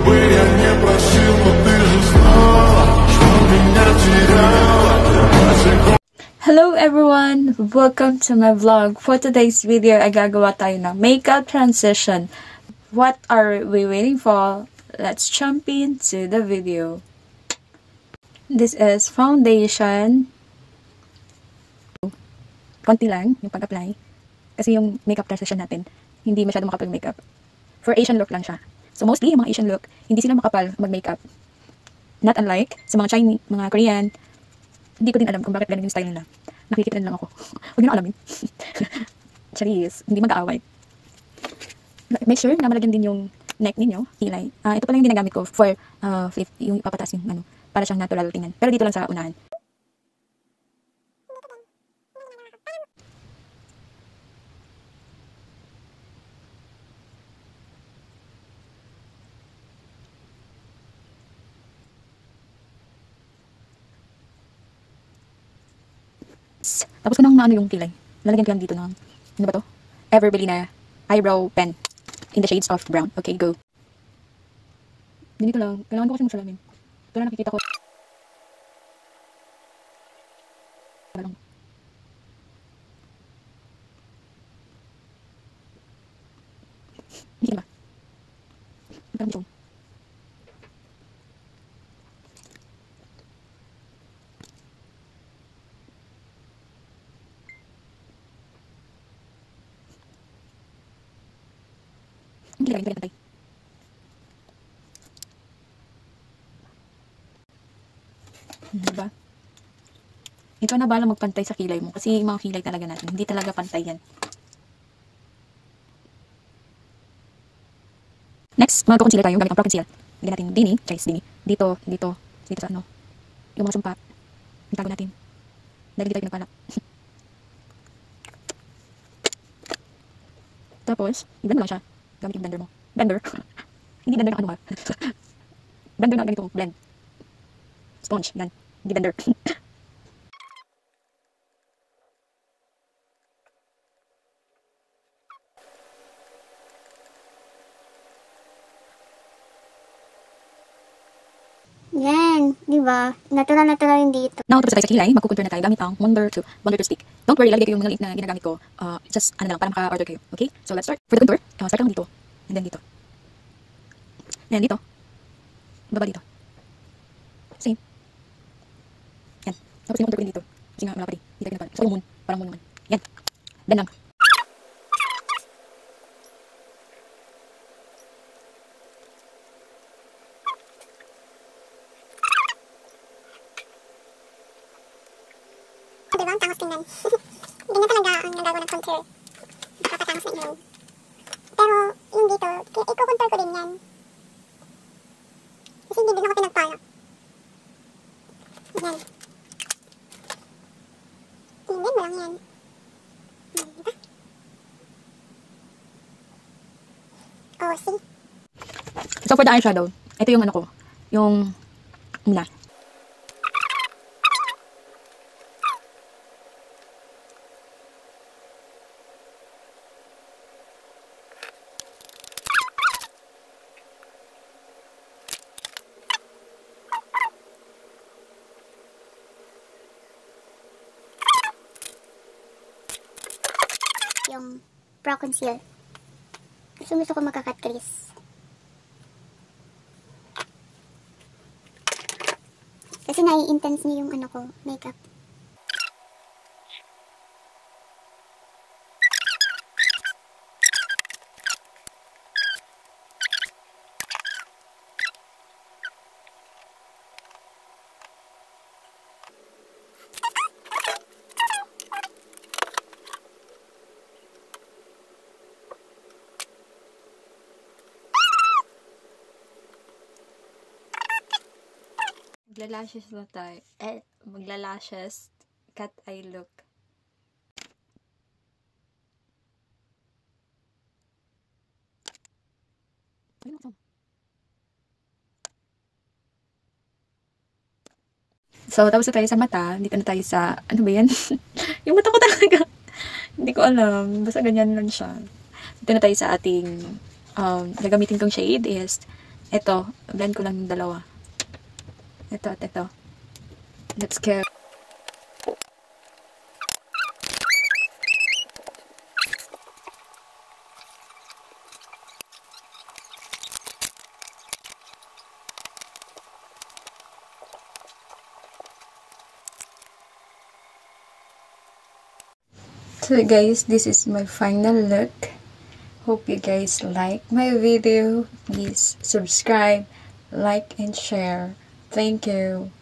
бы я не просил, но ты же знала, что меня теряла. Hello everyone! Welcome to my vlog. For today's video, ay gagawa tayo ng makeup transition. What are we waiting for? Let's jump into the video. This is foundation. Konti lang yung pag-apply. Kasi yung makeup transition natin, hindi masyado makapal makeup. For Asian look lang siya. So mostly, yung mga Asian look, hindi sila makapal mag-makeup. Not unlike sa mga Chinese, mga Korean. Hindi ko din alam kung bakit ganun yung style nila. Nakikita lang ako. Huwag nyo na alamin. Charis, hindi mag-aaway. Make sure na malagyan din yung neck ninyo, kilay. Ito pala yung ginagamit ko for flip, yung ipapataas yung para siyang natural tingnan. Pero dito lang sa unahan. Tapos ko nang naano yung kilay. Lalagyan ko lang dito ng, ano ba to? Everbelly na eyebrow pen. In the shades of brown. Okay, go. Ganito lang. Kailangan ko kasi magsalamin. Ito na nakikita ko. Hindi ba? Parang dito. Hindi lagay ko pantay. Diba? Ikaw na bala magpantay sa kilay mo. Kasi yung mga kilay talaga natin, hindi talaga pantay yan. Next, mag-concealer tayo gamit ang Pro Conceal. Lagyan natin dini, dini. Dito sa ano. Yung mga sumpa. Itago natin. Dahil dito tayo pinagpalak. Tapos, i-blend mo lang siya. Gamit yung blender mo. Blender. Hindi blender na ano ha. Blender na ganito. Blend. Sponge. Yan. Hindi blender. Yan. Diba? Natural yung dito. Now, tapos tayo sa kilay. Magkukontour na tayo gamit ang Wonder 2 stick. Don't worry, lalagay ko yung mga link na ginagamit ko. Just, ano lang, para maka-order kayo. Okay? So, let's start. For the contour, start lang dito. And then dito. And dito. Baba dito. Same. Yan. Tapos yung contour ko din dito. Kasi nga, malapad eh. Dito pinapal. So, yung moon. Parang moon naman. Yan. Then lang. Diba? Ang tangos tingnan. Hindi na talaga ang nagawa ng contour. Nakakatangos na ilong. Pero, yung dito, i-contour ko din yan. Kasi hindi din ako pinagpalak. Yan. Hindi mo lang yan. Diba? Oh, see? So, for the eyeshadow, ito yung ano ko. Yung una. Yung Pro Conceal. Gusto ko magka-cut crease. Kasi nai-intense niya yung ano ko, makeup. Magla-lashes na tayo. Magla-lashes. Cat eye look. So, tapos na tayo sa mata. Dito na tayo sa, ano ba yan? Yung mata ko talaga. Hindi ko alam. Basta ganyan lang siya. Dito na tayo sa ating, gagamitin kong shade is Ito, blend ko lang yung dalawa. Ito at ito. Let's go. So guys, this is my final look. Hope you guys like my video. Please subscribe, like, and share. Thank you.